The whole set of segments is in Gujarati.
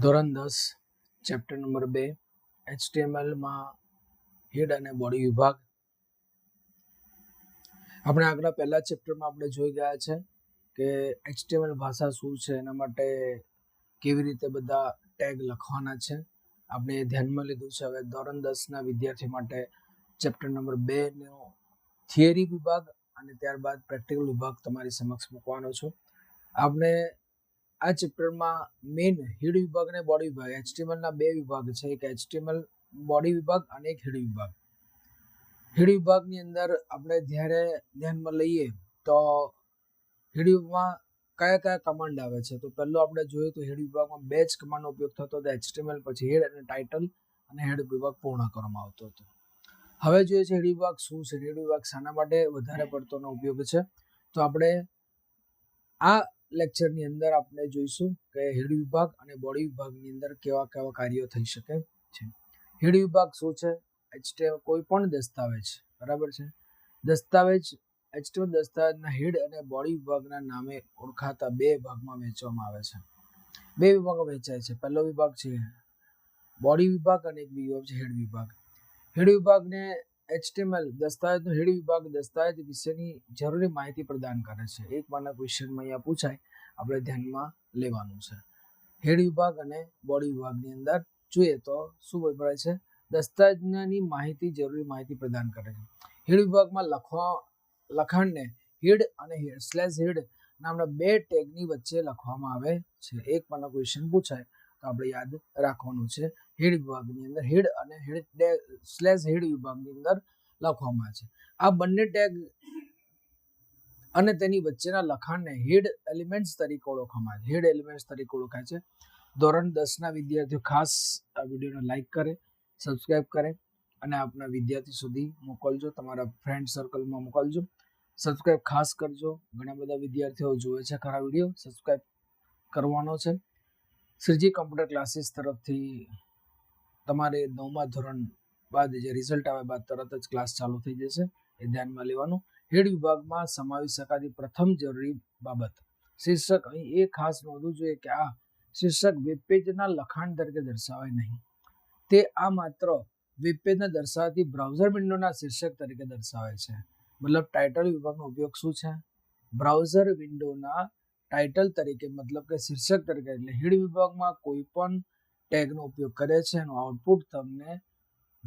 ધોરણ 10 ચેપ્ટર નંબર 2 HTML માં હેડ અને બોડી વિભાગ. આપણે આગળ પહેલા ચેપ્ટરમાં આપણે જોઈ ગયા છે કે HTML ભાષા શું છે, એના માટે કેવી રીતે બધા ટેગ લખવાના છે આપણે એ ધ્યાનમાં લીધું છે. હવે ધોરણ 10 ના વિદ્યાર્થી માટે ચેપ્ટર નંબર 2 નો થિયરી વિભાગ અને ત્યારબાદ પ્રેક્ટિકલ વિભાગ તમારી સમક્ષ મૂકવાનો છું. આપણે આ ચેપ્ટરમાં મેઇન હેડ વિભાગ અને બોડી વિભાગ, HTML ના બે વિભાગ છે, એક HTML બોડી વિભાગ અને એક હેડ વિભાગ. હેડ વિભાગની અંદર આપણે જ્યારે ધ્યાનમાં લઈએ તો હેડ વિભાગમાં કયા કયા કમાન્ડ આવે છે, તો પહેલો આપણે જોઈએ તો હેડ વિભાગમાં બે જ કમાન્ડનો ઉપયોગ થતો હતો, HTML પછી હેડ અને ટાઇટલ, અને હેડ વિભાગ પૂર્ણ કરવામાં આવતો હતો. હવે જોઈએ છે હેડ વિભાગ શું છે, હેડ વિભાગ શાના માટે વધારે પડતોનો ઉપયોગ છે. તો આપણે આ લેક્ચરની અંદર આપણે જોઈશું કે હેડ વિભાગ અને બોડી વિભાગની અંદર કેવા કેવા કાર્યો થઈ શકે છે. હેડ વિભાગ શું છે? HTML કોઈ પણ દસ્તાવેજ, બરાબર છે, દસ્તાવેજ HTML દસ્તાવેજના હેડ અને બોડી વિભાગના નામે ઓળખાતા બે ભાગમાં વહેંચવામાં આવે છે. બે વિભાગમાં વહેંચાય છે. પહેલો વિભાગ છે બોડી વિભાગ અને એક વિભાગ છે હેડ વિભાગ. હેડ વિભાગને HTML દસ્તાવેજનો હેડ વિભાગ દસ્તાવેજ વિશેની જરૂરી માહિતી પ્રદાન કરે છે. એક માના ક્વેશ્ચનમાં અહીંયા પૂછાય, આપણે ધ્યાનમાં લેવાનું છે. હેડ વિભાગ અને બોડી વિભાગની અંદર જોઈએ તો શું વપરાય છે? દસ્તાવેજની માહિતી, જરૂરી માહિતી પ્રદાન કરે છે. હેડ વિભાગમાં લખાણને હેડ અને /હેડ નામના બે ટેગની વચ્ચે લખવામાં આવે છે. એક માનો ક્વેશ્ચન પૂછાય તો આપણે યાદ રાખવાનું છે. હેડ વિભાગની અંદર હેડ અને /હેડ વિભાગની અંદર લખવામાં આવે છે. આ બંને ટેગ અને તેની વચ્ચેના લખાણને હેડ એલિમેન્ટ્સ તરીકે ઓળખવામાં આવે છે. હેડ એલિમેન્ટ્સ તરીકે ઓળખાય છે. ધોરણ 10 ના વિદ્યાર્થીઓ ખાસ આ વિડીયોને લાઈક કરે, સબસ્ક્રાઇબ કરે અને આપના વિદ્યાર્થી સુધી મોકલજો, તમારા ફ્રેન્ડ સર્કલમાં મોકલજો. સબસ્ક્રાઇબ ખાસ કરજો, ઘણા બધા વિદ્યાર્થીઓ જોવે છે ખરા વિડીયો, સબસ્ક્રાઇબ કરવાનો છે. શ્રીજી કોમ્પ્યુટર ક્લાસીસ તરફથી તમારે 9મા ધોરણ બાદ જે રિઝલ્ટ આવે બાદ તરત જ ક્લાસ ચાલુ થઈ જશે, એ ધ્યાનમાં લેવાનું. હેડ વિભાગમાં સમાવી શકાતી પ્રથમ જરૂરી બાબત શીર્ષક. અહીં એ ખાસ નોંધવું જોઈએ કે આ શીર્ષક વેબપેજના લખાણ તરીકે દર્શાવાય નહીં. તે આ માત્ર વેબપેજને દર્શાવતી બ્રાઉઝર વિન્ડોના શીર્ષક તરીકે દર્શાવાય છે. મતલબ ટાઇટલ વિભાગનો ઉપયોગ શું છે? બ્રાઉઝર વિન્ડોના ટાઇટલ તરીકે, મતલબ કે શીર્ષક તરીકે. એટલે હેડ વિભાગમાં કોઈ પણ ટેગનો ઉપયોગ કરે છે, એનું આઉટપુટ તમને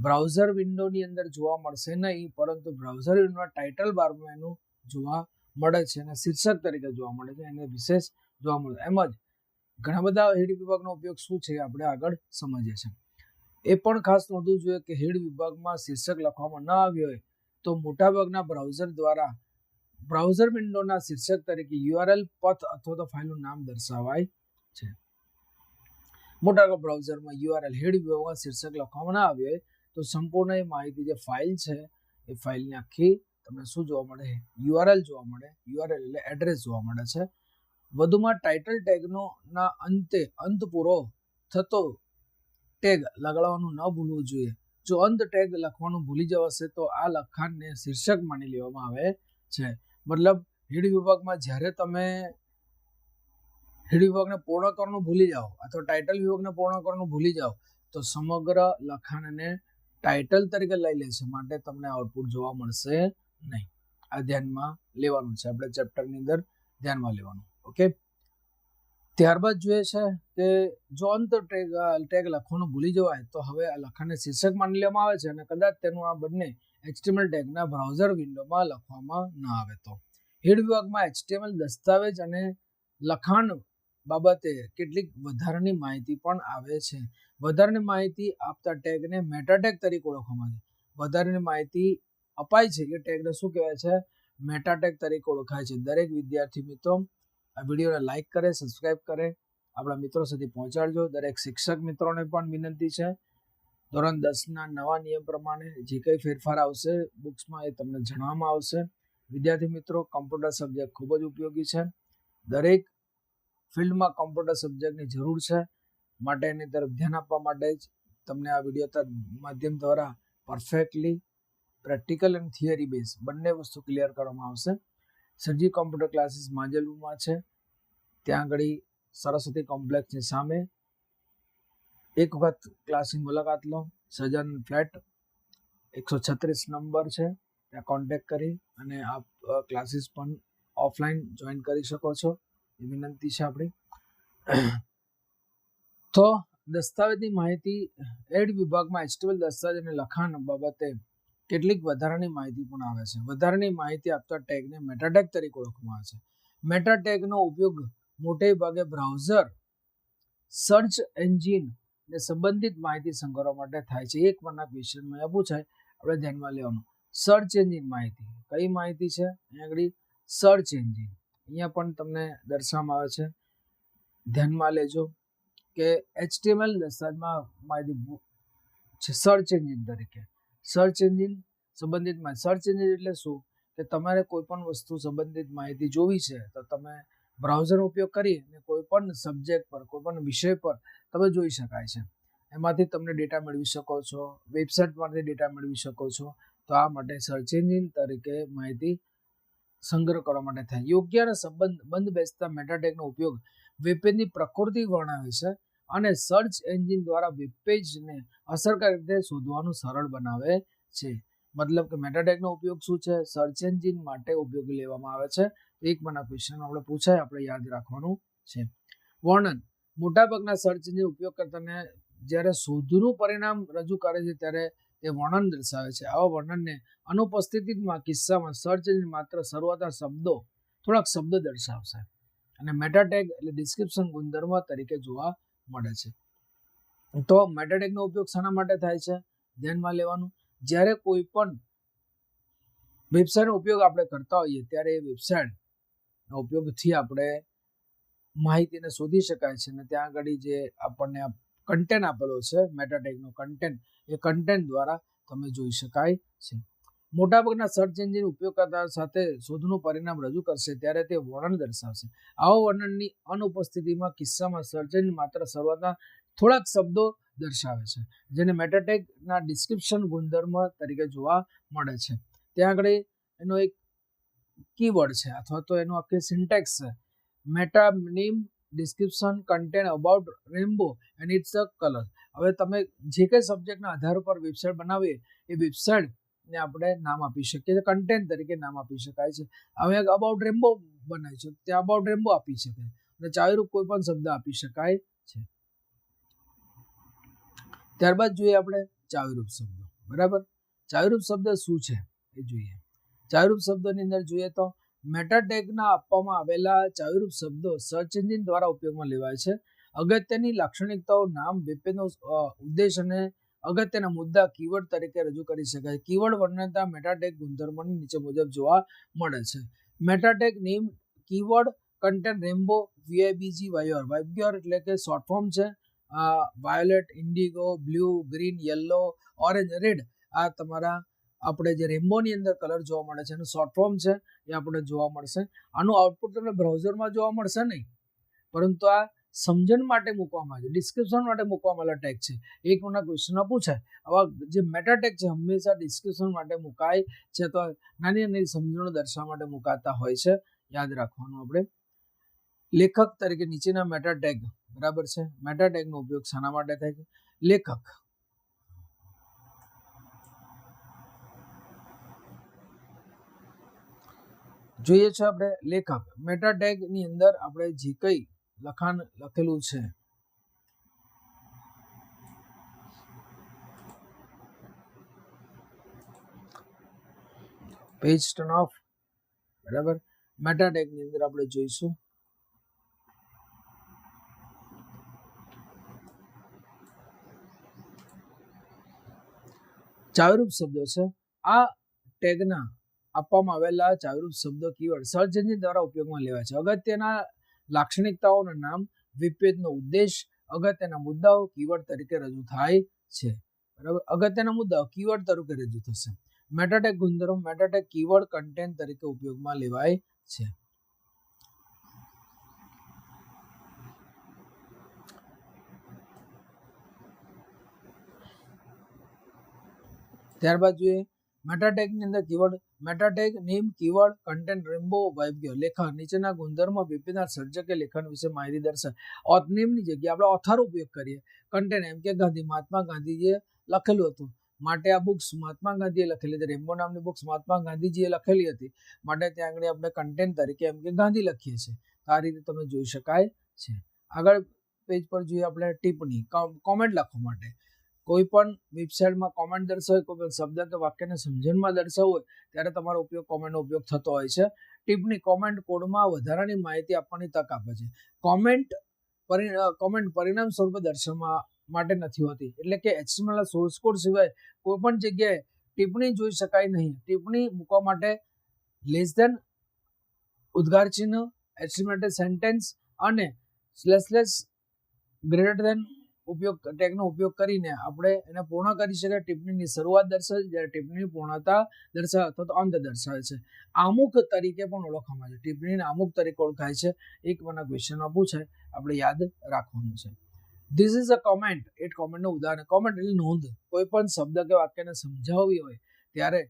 બ્રાઉઝર વિન્ડોની અંદર જોવા મળશે નહીં, પરંતુ બ્રાઉઝર વિન્ડોના ટાઇટલ બારમાં એનું જોવા મળે છે અને શીર્ષક તરીકે જોવા મળે છે, એને વિશેષ જોવા મળે. એમ જ ઘણા બધા હેડ વિભાગનો ઉપયોગ શું છે આપણે આગળ સમજીએ છીએ. એ પણ ખાસ નોંધવું જોઈએ કે હેડ વિભાગમાં શીર્ષક લખવામાં ન આવ્યું હોય તો મોટાભાગના બ્રાઉઝર દ્વારા બ્રાઉઝર વિન્ડોના શીર્ષક તરીકે URL, પથ અથવા તો ફાઇલનું નામ દર્શાવાય છે. મોટાભાગના બ્રાઉઝરમાં URL હેડ વિભાગમાં શીર્ષક લખવામાં ન આવ્યું હોય તો સંપૂર્ણ એ માહિતી જે ફાઇલ છે એ ફાઇલની આખી તમને શું જોવા મળે? URL જોવા મળે. URL એટલે એડ્રેસ જોવા મળે છે. વધુમાં ટાઇટલ ટેગનો ના અંતે અંત પૂરો થતો ટેગ લગાડવાનું ન ભૂલવું જોઈએ. જો અંત ટેગ લખવાનું ભૂલી જવાશે તો આ લખાણને શીર્ષક માની લેવામાં આવે છે. મતલબ હેડ વિભાગમાં જ્યારે તમે હેડ વિભાગને પૂર્ણ કરવાનું ભૂલી જાઓ અથવા ટાઇટલ વિભાગને પૂર્ણ કરવાનું ભૂલી જાઓ તો સમગ્ર લખાણને ટાઇટલ તરીકે લઈ લે છે, માટે તમને આઉટપુટ જોવા મળશે નહીં. આ ધ્યાનમાં લેવાનું છે, આપણે ચેપ્ટરની અંદર ધ્યાનમાં લેવાનું. ઓકે. ત્યારબાદ જોઈએ છે કે જો અંત ટેગ લખવાનું ભૂલી જવાય તો હવે આ લખાણને શીર્ષક માની લેવામાં આવે છે અને કદાચ તેનું આ બંને HTML ટેગના બ્રાઉઝર વિન્ડોમાં લખવામાં ન આવે તો. હેડ વિભાગમાં HTML દસ્તાવેજ અને લખાણ બાબતે કેટલીક વધારાની માહિતી પણ આવે છે. વધારાની માહિતી આપતા ટેગને મેટા ટેગ તરીકે ઓળખવામાં આવે છે. વધારાની માહિતી અપાય છે એ ટેગને શું કહેવાય છે? મેટા ટેગ તરીકે ઓળખાય છે. દરેક વિદ્યાર્થી મિત્રો આ વિડીયોને લાઈક કરે, સબસ્ક્રાઇબ કરે, આપણા મિત્રો સુધી પહોંચાડજો. દરેક શિક્ષક મિત્રોને પણ વિનંતી છે, ધોરણ 10ના નવા નિયમ પ્રમાણે જે કંઈ ફેરફાર આવશે બુક્સમાં એ તમને જણાવવામાં આવશે. વિદ્યાર્થી મિત્રો, કોમ્પ્યુટર સબ્જેક્ટ ખૂબ જ ઉપયોગી છે. દરેક ફિલ્ડમાં કોમ્પ્યુટર સબ્જેક્ટની જરૂર છે, માટે એની તરફ ધ્યાન આપવા માટે જ તમને આ વિડીયો માધ્યમ દ્વારા પરફેક્ટલી પ્રેક્ટિકલ અને થિયરી બેઝ બંને વસ્તુ ક્લિયર કરવામાં આવશે. શ્રીજી કોમ્પ્યુટર ક્લાસીસ માંજલપુરમાં છે, ત્યાં આગળ સરસ્વતી કોમ્પ્લેક્સની સામે એક વખત ક્લાસની મુલાકાત લો. સજન ફ્લેટ 136 નંબર છે, ત્યાં કોન્ટેક્ટ કરી અને આપ ક્લાસીસ પણ ઓફલાઈન જોઈન કરી શકો છો, એ વિનંતી છે આપણી. તો દસ્તાવેજની માહિતી એડ વિભાગમાં HTML દસ્તાવેજ અને લખાણ બાબતે કેટલીક વધારાની માહિતી પણ આવે છે. વધારાની માહિતી આપતા ટેગને મેટા ટેગ તરીકે ઓળખવામાં આવે છે. મેટા ટેગનો ઉપયોગ મોટે ભાગે બ્રાઉઝર, સર્ચ એન્જિન ને સંબંધિત માહિતી સંગ્રહવા માટે થાય છે. એક માર્કના ક્વેશ્ચનમાં પૂછાય, આપણે ધ્યાનમાં લેવાનું. સર્ચ એન્જિન માહિતી, કઈ માહિતી છે? અહીંયા આગળ સર્ચ એન્જિન, અહીંયા પણ તમને દર્શાવવામાં આવે છે, ધ્યાનમાં લેજો કે HTML દસ્તાવેજમાં માહિતી છે સર્ચ એન્જિન તરીકે. સર્ચ એન્જિન સંબંધિત માહિતી. સર્ચ એન્જિન એટલે શું? કે તમારે કોઈ પણ વસ્તુ સંબંધિત માહિતી જોવી છે તો તમે બ્રાઉઝરનો ઉપયોગ કરી અને કોઈ પણ સબ્જેક્ટ પર, કોઈ પણ વિષય પર તમે જોઈ શકાય છે. એમાંથી તમને ડેટા મેળવી શકો છો, વેબસાઇટમાંથી ડેટા મેળવી શકો છો. તો આ માટે સર્ચ એન્જિન તરીકે માહિતી સંગ્રહ કરવા માટે થાય. યોગ્ય અને બંધ બેસતા મેટા ટેગનો ઉપયોગ વેબપેજની પ્રકૃતિ વર્ણવે છે અને સર્ચ એન્જિન દ્વારા વેબપેજને અસરકારક રીતે શોધવાનું સરળ બનાવે છે. મતલબ કે મેટા ટેગનો ઉપયોગ શું છે? સર્ચ એન્જિન માટે ઉપયોગી લેવામાં આવે છે. એક માર્કના ક્વેશ્ચન આપણે પૂછાય, આપણે યાદ રાખવાનું છે. વર્ણન. મોટાભાગના સર્ચ એન્જિન ઉપયોગકર્તાને જ્યારે શોધનું પરિણામ રજૂ કરે છે ત્યારે તે વર્ણન દર્શાવે છે. આવા વર્ણનને અનુપસ્થિતિમાં કિસ્સામાં સર્ચ એન્જિન માત્ર શરૂઆતના શબ્દો, થોડાક શબ્દો દર્શાવશે અને મેટા ટેગ એટલે ડિસ્ક્રિપ્શન ગુણધર્મ તરીકે જોવા મળે છે. તો મેટા ટેગનો ઉપયોગ શાના માટે થાય છે? ધ્યાનમાં લેવાનું. જ્યારે કોઈ પણ વેબસાઇટનો ઉપયોગ આપણે કરતા હોઈએ ત્યારે એ વેબસાઇટના ઉપયોગથી આપણે માહિતીને શોધી શકાય છે અને ત્યાં આગળ જે આપણને કન્ટેન્ટ આપેલો છે, મેટા ટેગનો કન્ટેન્ટ, એ કન્ટેન્ટ દ્વારા તમે જોઈ શકાય છે. મોટાભાગના સર્ચ એન્જિન ઉપયોગકર્તા સાથે શોધનું પરિણામ રજૂ કરશે ત્યારે તે વર્ણન દર્શાવશે. આવા વર્ણનની અનુપસ્થિતિમાં કિસ્સામાં સર્ચ એન્જિન માત્ર શરૂઆતના થોડાક શબ્દો દર્શાવે છે, જેને મેટા ટેગના ડિસ્ક્રિપ્શન ગુણધર્મ તરીકે જોવા મળે છે. ત્યાં આગળ એનો એક કીવર્ડ છે અથવા તો એનો આખી સિન્ટેક્સ છે. Meta name description content about rainbow and it's a colour. હવે તમે જે કંઈ સબ્જેક્ટના આધાર પર વેબસાઇટ બનાવીએ એ વેબસાઇટને આપણે નામ આપી શકીએ છીએ, કન્ટેન્ટ તરીકે નામ આપી શકાય છે. હવે અબાઉટ રેમ્બો બનાવી છે, ત્યાં અબાઉટ રેમ્બો આપી શકાય અને ચાવીરૂપ કોઈ પણ શબ્દ આપી શકાય છે. ત્યારબાદ જોઈએ આપણે ચાવીરૂપ શબ્દો. બરાબર, ચાવીરૂપ શબ્દ શું છે એ જોઈએ. ચાવીરૂપ શબ્દોની અંદર જોઈએ તો મેટા ટેગના આપવામાં આવેલા ચાવીરૂપ શબ્દો સર્ચ એન્જિન દ્વારા ઉપયોગમાં લેવાય છે. અગત્યની લાક્ષણિકતાઓ, નામ, વેબપેજનો ઉદ્દેશ અને અગત્યના મુદ્દા કીવર્ડ તરીકે રજૂ કરી શકાય. કીવર્ડ વર્ણનતા મેટા ટેગ ગુણધર્મોની નીચે મુજબ જોવા મળે છે. Meta tag name, keyword, content, Rambo, VIBG, Vayor. Vayor એટલે કે શોર્ટ ફોર્મ છે. Violet, Indigo, blue, green, yellow, orange, red. આ તમારા આપણે જે રેમ્બોની અંદર કલર જોવા મળે છે એનું શોર્ટ ફોર્મ છે, એ આપણે જોવા મળશે. આનું આઉટપુટ તમને બ્રાઉઝરમાં જોવા મળશે નહીં, પરંતુ આ સમજણ માટે મૂકવામાં આવે છે, ડિસ્ક્રિપ્શન માટે મૂકવામાં આવેલા ટેગ છે. એક માર્કના ક્વેશ્ચનમાં પૂછાય. આવા જે મેટા ટેગ છે હંમેશા ડિસ્ક્રિપ્શન માટે મુકાય છે, તો નાની નાની સમજણો દર્શાવવા માટે મુકાતા હોય છે. યાદ રાખવાનું આપણે. લેખક તરીકે નીચેના મેટા ટેગ, બરાબર છે, મેટા ટેગનો ઉપયોગ શાના માટે થાય છે? લેખક. જોઈએ છે આપણે લેખક. મેટા ટેગ ની અંદર આપણે જે કંઈ લખાણ લખેલું છે પેજ ટર્ન ઓફ, બરાબર. મેટા ટેગ ની અંદર આપણે જોઈશું ચાવીરૂપ શબ્દો છે. આ ટેગના આપવામાં આવેલા ચાવીરૂપ શબ્દો કીવર્ડ સર્ચ એન્જિન દ્વારા ઉપયોગમાં લેવાય છે. અગત્યના લાક્ષણિકતાઓના નામ, વેબપેજનો ઉદ્દેશ, અગત્યના મુદ્દાઓ કીવર્ડ તરીકે રજૂ થાય છે. બરાબર, અગત્યના મુદ્દાઓ કીવર્ડ તરીકે રજૂ થશે. મેટા ટેગ ગુણધર્મ, મેટા ટેગ કીવર્ડ કન્ટેન્ટ તરીકે ઉપયોગમાં લેવાય છે. ત્યારબાદ જોઈએ મેટા ટેગની અંદર keyword meta tag name, keyword, content, rainbow, વાઇબ્ય, લેખક નીચેના ગુણધર્મો વિપિના સર્જકે લેખન વિશે માહિતી દર્શાવે. નેમની જગ્યાએ આપણે ઓથર ઉપયોગ કરીએ. કન્ટેન્ટ એમ કે ગાંધી મહાત્મા ગાંધીજીએ લખેલું હતું માટે આ બુક્સ મહાત્મા ગાંધીએ લખેલી હતી. રેમ્બો નામની બુક્સ મહાત્મા ગાંધીજીએ લખેલી હતી માટે ત્યાં આગળ આપણે કન્ટેન્ટ તરીકે એમ કે ગાંધી લખીએ છીએ. આ રીતે તમે જોઈ શકાય છે. આગળ પેજ પર જોઈએ આપણે ટિપ્પણી, કોમેન્ટ લખવા માટે. કોઈ પણ વેબસાઇટમાં કોમેન્ટ દર્શાવે, કોઈ પણ શબ્દ કે વાક્યને સમજણમાં દર્શાવવું હોય ત્યારે તમારો કોમેન્ટનો ઉપયોગ થતો હોય છે. ટિપ્પણી કોમેન્ટ કોડમાં વધારાની માહિતી આપવાની તક આપે છે. કોમેન્ટ પરિણામ સ્વરૂપે દર્શાવવા માટે નથી હોતી, એટલે કે HTML સોર્સ કોડ સિવાય કોઈ પણ જગ્યાએ ટિપ્પણી જોઈ શકાય નહીં. ટિપ્પણી મૂકવા માટે લેસ ધેન, ઉદ્ગાર ચિહ્ન, એક્સક્લેમેટરી સેન્ટેન્સ અને સ્લેશ ગ્રેટર ધેન ટેગનો ઉપયોગ કરીને આપણે એને પૂર્ણ કરી શકીએ. ટિપ્પણીની શરૂઆત દર્શાવે છે જ્યારે ટિપ્પણીની પૂર્ણતા દર્શાવે અથવા તો અંત દર્શાવે છે. આમુખ તરીકે પણ ઓળખવામાં આવે છે. ટિપ્પણીને આમુખ તરીકે ઓળખાય છે. એક મને ક્વેશ્ચનમાં પૂછાય, આપણે યાદ રાખવાનું છે. This is a comment. એ કોમેન્ટનું ઉદાહરણ. કોમેન્ટ એટલે નોંધ. કોઈ પણ શબ્દ કે વાક્યને સમજાવવી હોય ત્યારે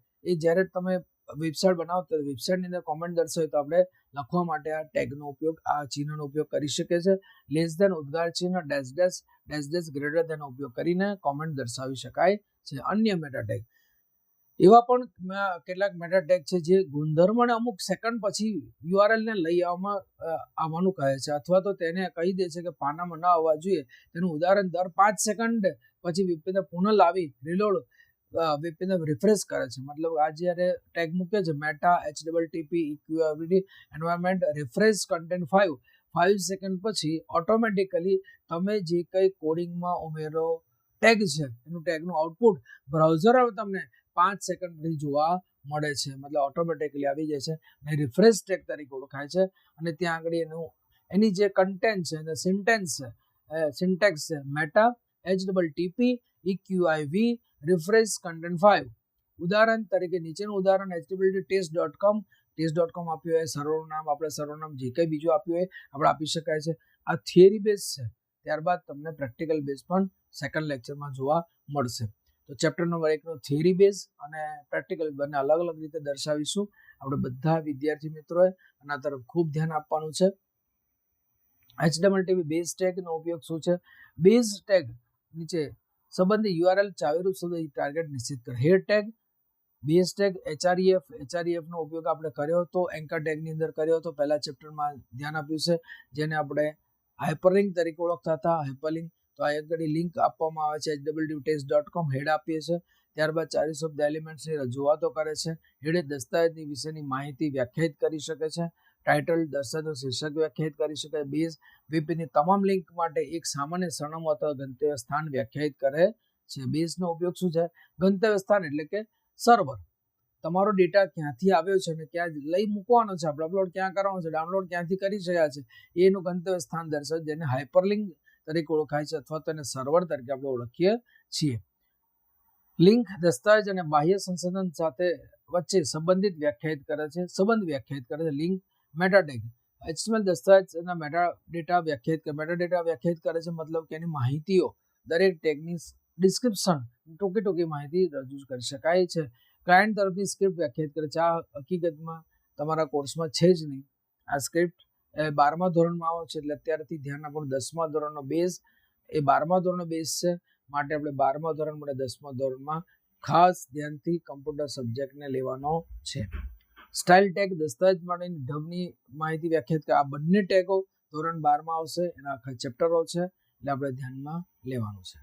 જ્યારે તમે વેબસાઇટ બનાવો તો વેબસાઇટની અંદર કોમેન્ટ દર્શાવે તો આપણે લખવા માટે આ ટેગનો ઉપયોગ, આ ચિહ્નનો ઉપયોગ કરી શકીએ છીએ. લેસ ધેન, ઉદ્ગાર ચિહ્ન, ડેશ ગ્રેટર ધેન ઉપયોગ કરીને કોમેન્ટ દર્શાવી શકાય છે. અન્ય મેટા ટેગ, એવા પણ કેટલાક મેટા ટેગ છે જે ગુણધર્મને અમુક સેકન્ડ પછી URL ને લઈ આવવાનું કહે છે અથવા તો તેને કહી દે છે કે પાનામાં ન આવવા જોઈએ. તેનું ઉદાહરણ દર 5 સેકન્ડ પછી વેબપેજ પુનઃ લાવી રિલોડ વેબપેજ રિફ્રેશ કરે છે. મતલબ આ જ્યારે ટેગ મૂકે છે meta HTTP equity environment refresh content 5 second પછી ઓટોમેટિકલી તમે જે કંઈ કોડિંગમાં ઉમેરો ટેગ છે એનું ટેગનું આઉટપુટ બ્રાઉઝર તમને 5 સેકન્ડ પછી જોવા મળે છે. મતલબ ઓટોમેટિકલી આવી જાય છે અને રિફ્રેશ ટેગ તરીકે ઓળખાય છે. અને ત્યાં આગળ એની જે કન્ટેન્ટ છે અને સિન્ટેક્સ છે meta HTTP EQIV refresh content 5. ઉદાહરણ તરીકે નીચેનું ઉદાહરણ http://test.com આપ્યું હોય, સર્વરનું નામ, આપણે સર્વરનું નામ જે કંઈ બીજું આપ્યું હોય આપણે આપી શકાય છે. આ થિયરી બેઝ છે. ત્યારબાદ તમને પ્રેક્ટિકલ બેઝ પણ સેકન્ડ લેક્ચરમાં જોવા મળશે. તો ચેપ્ટર નંબર 1 નો થિયરી બેઝ અને પ્રેક્ટિકલ બંને અલગ અલગ રીતે દર્શાવીશું. આપણે બધા વિદ્યાર્થી મિત્રોએ આના તરફ ખૂબ ધ્યાન આપવાનું છે. HTML બેઝ ટેગનો ઉપયોગ શું છે? બેઝ ટેગ નીચે સંબંધિત URL ચાવીરૂપ શબ્દ ટાર્ગેટ નિશ્ચિત કરે. હેડ ટેગ, બેઝ ટેગ, href નો ઉપયોગ આપણે કર્યો હતો, એન્કર ટેગની અંદર કર્યો હતો. પહેલા ચેપ્ટરમાં ધ્યાન આપ્યું છે, જેને આપણે હાઇપરલિંક તરીકે ઓળખતા હતા. હાઇપરલિંક તો આ આગળ લિંક આપવામાં આવે છે http://test.com હેડ આપીએ છીએ. ત્યારબાદ ચાવીરૂપ શબ્દ એલિમેન્ટ્સની રજૂઆતો કરે છે. હેડ દસ્તાવેજની વિશેની માહિતી વ્યાખ્યાયિત કરી શકે છે. ટાઇટલ દસ્તાવેજનું શીર્ષક વ્યાખ્યાયિત કરી શકે. બેઝ વેબપેજની તમામ લિંક માટે એક સામાન્ય સરનામું અથવા ગંતવ્ય સ્થાન વ્યાખ્યાયિત કરે છે. બેઝનો ઉપયોગ શું છે? ગંતવ્ય સ્થાન એટલે કે સર્વર. તમારો ડેટા ક્યાંથી આવ્યો છે અને ક્યાં લઈ મૂકવાનો છે, આપણે અપલોડ ક્યાં કરવાનો છે, ડાઉનલોડ ક્યાંથી કરી રહ્યા છે, એનું ગંતવ્ય સ્થાન દર્શાવે, જેને હાઇપરલિંક તરીકે ઓળખાય છે અથવા તો એને સર્વર તરીકે આપણે ઓળખીએ છીએ. લિંક દસ્તાવેજ અને બાહ્ય સંસાધન સાથે વચ્ચે સંબંધિત વ્યાખ્યાયિત કરે છે. સંબંધ વ્યાખ્યાયિત કરે છે. લિંક મેટા ટેગ HTML દસ્તાવેજ અને મેટા ડેટા વ્યાખ્યાયિત કરે છે. મતલબ કે એની માહિતીઓ દરેક ટેગની ડિસ્ક્રિપ્શન ટૂંકી માહિતી રજૂ કરી શકાય છે. ક્લાયન્ટ તરફની સ્ક્રિપ્ટ વ્યાખ્યાયિત કરે છે. આ હકીકતમાં તમારા કોર્સમાં છે જ નહીં. આ સ્ક્રિપ્ટ 12મા ધોરણમાં આવે છે એટલે અત્યારથી ધ્યાન આપવાનું. 10મા ધોરણનો બેઝ એ 12મા ધોરણનો બેઝ છે માટે આપણે 12મા ધોરણ માટે 10મા ધોરણમાં ખાસ ધ્યાનથી કમ્પ્યુટર સબ્જેક્ટને લેવાનો છે. સ્ટાઇલ ટેગ દસ્તાવેજ માટેની ઢબની માહિતી વ્યાખ્યાયિત કરે. આ બંને ટેગો ધોરણ 12માં આવશે. એના આખા ચેપ્ટરો છે એટલે આપણે ધ્યાનમાં લેવાનું છે.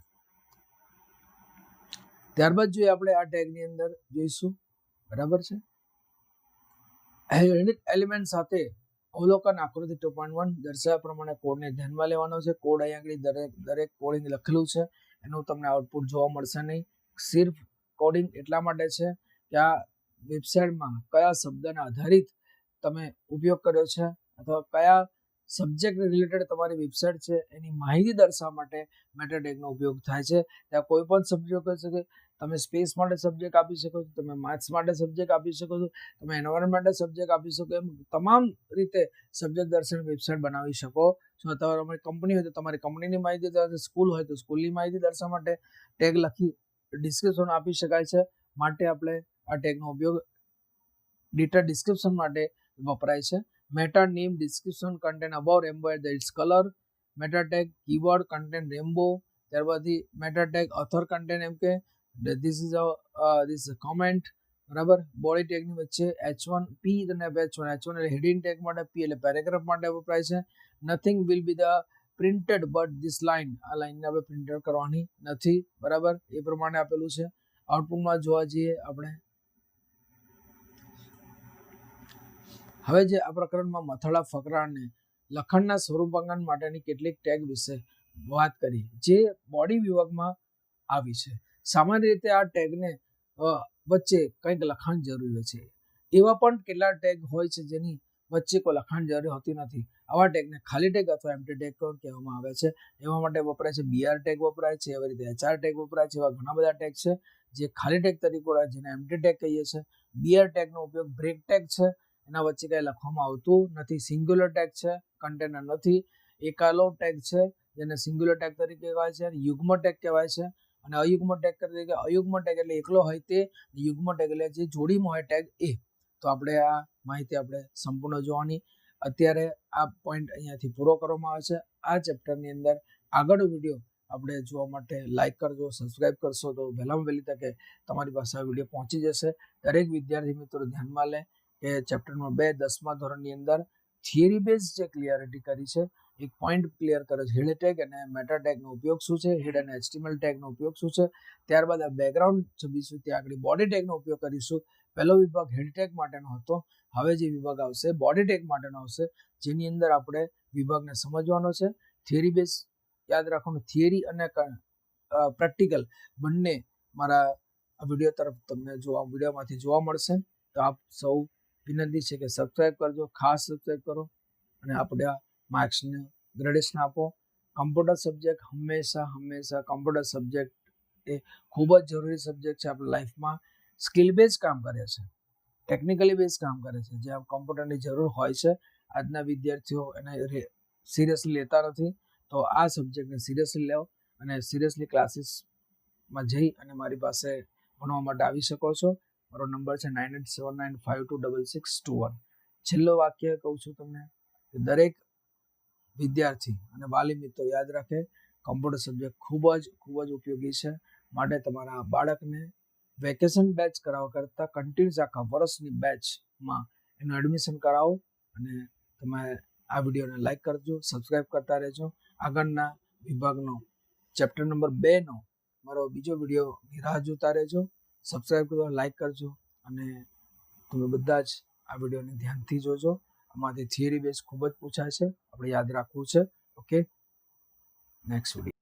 ત્યારબાદ જોઈએ આપણે આ ટેગની અંદર જોઈશું, બરાબર છે. એલિમેન્ટ સાથે અવલોકન આકૃતિ 2.1 દર્શાવ્યા પ્રમાણે કોડને ધ્યાનમાં લેવાનો છે. કોડ અહીંયા આગળ દરેક કોડિંગ લખેલું છે, એનું તમને આઉટપુટ જોવા મળશે નહીં. સિર્ફ કોડિંગ એટલા માટે છે કે આ વેબસાઇટમાં કયા શબ્દના આધારિત તમે ઉપયોગ કર્યો છે અથવા કયા સબ્જેક્ટ રિલેટેડ તમારી વેબસાઇટ છે એની માહિતી દર્શાવવા માટે મેટા ટેગનો ઉપયોગ થાય છે. ત્યાં કોઈ પણ સબ્જેક્ટ હોઈ શકે. તમે સ્પેસ માટે સબ્જેક્ટ આપી શકો છો, તમે માથ્સ માટે સબ્જેક્ટ આપી શકો છો, તમે એન્વાયરમેન્ટ માટે સબ્જેક્ટ આપી શકો. એમ તમામ રીતે સબ્જેક્ટ દર્શાવીને વેબસાઇટ બનાવી શકો છો. તમારી કંપની હોય તો તમારી કંપનીની માહિતી દર્શાવે, સ્કૂલ હોય તો સ્કૂલની માહિતી દર્શાવવા માટે ટેગ લખી ડિસ્ક્રિપ્શન આપી શકાય છે. માટે આપણે આ ટેગનો ઉપયોગ ડેટા ડિસ્ક્રિપ્શન માટે વપરાય છે. Meta name description content about rainbow and it's colour. Meta tag keyword content rainbow. ત્યારબાદથી મેટા ટેગ ઓથર કન્ટેન એમ કે ધીસ ઇઝ અ કોમેન્ટ. બરાબર. બોડી ટેગની વચ્ચે H1 P અને H1 એટલે હેડિંગ ટેગ માટે, P એટલે પેરેગ્રાફ માટે વપરાય છે. Nothing will be the printed but this line. આ લાઇનને આપણે પ્રિન્ટેડ કરવાની નથી. બરાબર. એ પ્રમાણે આપેલું છે. આઉટપુટમાં જોવા જઈએ આપણે. હવે જે આ પ્રકરણમાં મથાળા ફકરા અને લખાણના સ્વરૂપાંકન માટેની કેટલીક ટેગ વિશે વાત કરી જે બોડી વિભાગમાં આવી છે. સામાન્ય રીતે આ ટેગને વચ્ચે કંઈક લખાણ જરૂરી હોય છે. એવા પણ કેટલાક ટેગ હોય છે જેની વચ્ચે કોઈ લખાણ જરૂરી હોતી નથી. આવા ટેગને ખાલી ટેગ અથવા એમ્પ્ટી ટેગ કહેવામાં આવે છે. એવા માટે વપરાય છે BR ટેગ વપરાય છે, એવી રીતે HR ટેગ વપરાય છે. એવા ઘણા બધા ટેગ છે જે ખાલી ટેગ તરીકે ઓળખાય જેને એમ્પ્ટી ટેગ કહીએ છીએ. BR ટેગનો ઉપયોગ બ્રેક ટેગ છે. એના વચ્ચે કંઈ લખવામાં આવતું નથી. સિંગ્યુલર ટેગ છે, કન્ટેનર નથી. એકાલો ટેગ છે જેને સિંગ્યુલર ટેગ તરીકે કહેવાય છે. યુગ્મ ટેગ કહેવાય છે. અને અયુગ્મ ટેગ તરીકે અયુગ્મ ટેગ એટલે એકલો હોય તે, યુગ્મ ટેગ એટલે જે જોડીમાં હોય ટેગ એ. તો આપણે આ માહિતી આપણે સંપૂર્ણ જોવાની. અત્યારે આ પોઈન્ટ અહીંયાથી પૂરો કરવામાં આવે છે. આ ચેપ્ટરની અંદર આગળ વિડીયો આપણે જોવા માટે લાઈક કરજો, સબસ્ક્રાઇબ કરશો તો વહેલામાં વહેલી તકે તમારી પાસે આ વિડીયો પહોંચી જશે. દરેક વિદ્યાર્થી મિત્રો ધ્યાનમાં લે કે ચેપ્ટર નંબર 2 10મા ધોરણની અંદર થિયરી બેઝ જે ક્લિયરિટી કરી છે, એક પોઈન્ટ ક્લિયર કરે છે. હેડ ટેગ અને મેટા ટેગનો ઉપયોગ શું છે, હેડ અને HTML ટેગનો ઉપયોગ શું છે. ત્યારબાદ આ બેકગ્રાઉન્ડ છબીશું, ત્યાં આગળ બોડી ટેગનો ઉપયોગ કરીશું. પહેલો વિભાગ હેડ ટેગ માટેનો હતો. હવે જે વિભાગ આવશે બોડી ટેગ માટેનો આવશે, જેની અંદર આપણે વિભાગને સમજવાનો છે. થિયરી બેઝ યાદ રાખવાનું. થિયરી અને પ્રેક્ટિકલ બંને મારા વિડીયો તરફ તમને વિડીયોમાંથી જોવા મળશે. તો આપ સૌ વિનંતી છે કે સબસ્ક્રાઇબ કરજો, ખાસ સબસ્ક્રાઇબ કરો અને આપણે આ માર્ક્સને ગ્રેડેશન આપો. કમ્પ્યુટર સબ્જેક્ટ હંમેશા કમ્પ્યુટર સબ્જેક્ટ એ ખૂબ જ જરૂરી સબ્જેક્ટ છે આપણી લાઈફમાં. સ્કિલ બેઝ કામ કરે છે, ટેકનિકલી બેઝ કામ કરે છે. જે કમ્પ્યુટરની જરૂર હોય છે, આજના વિદ્યાર્થીઓ એને સિરિયસલી લેતા નથી. તો આ સબ્જેક્ટને સિરિયસલી લેવો અને સિરિયસલી ક્લાસીસમાં જઈ અને મારી પાસે ભણવા માટે આવી શકો છો. મારો નંબર છે 9879526621. છેલ્લો વાક્ય કહું છું તમને કે દરેક વિદ્યાર્થી અને વાલી મિત્રો યાદ રાખે, કમ્પ્યુટર સબ્જેક્ટ ખૂબ જ ઉપયોગી છે. માટે તમારા બાળકને વેકેશન બેચ કરાવવા કરતાં કન્ટિન્યુઅસ આખા વર્ષની બેચમાં એનું એડમિશન કરાવો. અને તમે આ વિડીયોને લાઈક કરજો, સબસ્ક્રાઇબ કરતા રહેજો. આગળના વિભાગનો ચેપ્ટર નંબર 2નો મારો બીજો વિડીયોની રાહ જોતા રહેજો. સબસ્ક્રાઇબ કરજો, લાઈક કરજો અને તમે બધા જ આ વિડીયોને ધ્યાનથી જોજો. આમાંથી થિયરી બેઝ ખૂબ જ પૂછાય છે, આપણે યાદ રાખવું છે. Okay, next video.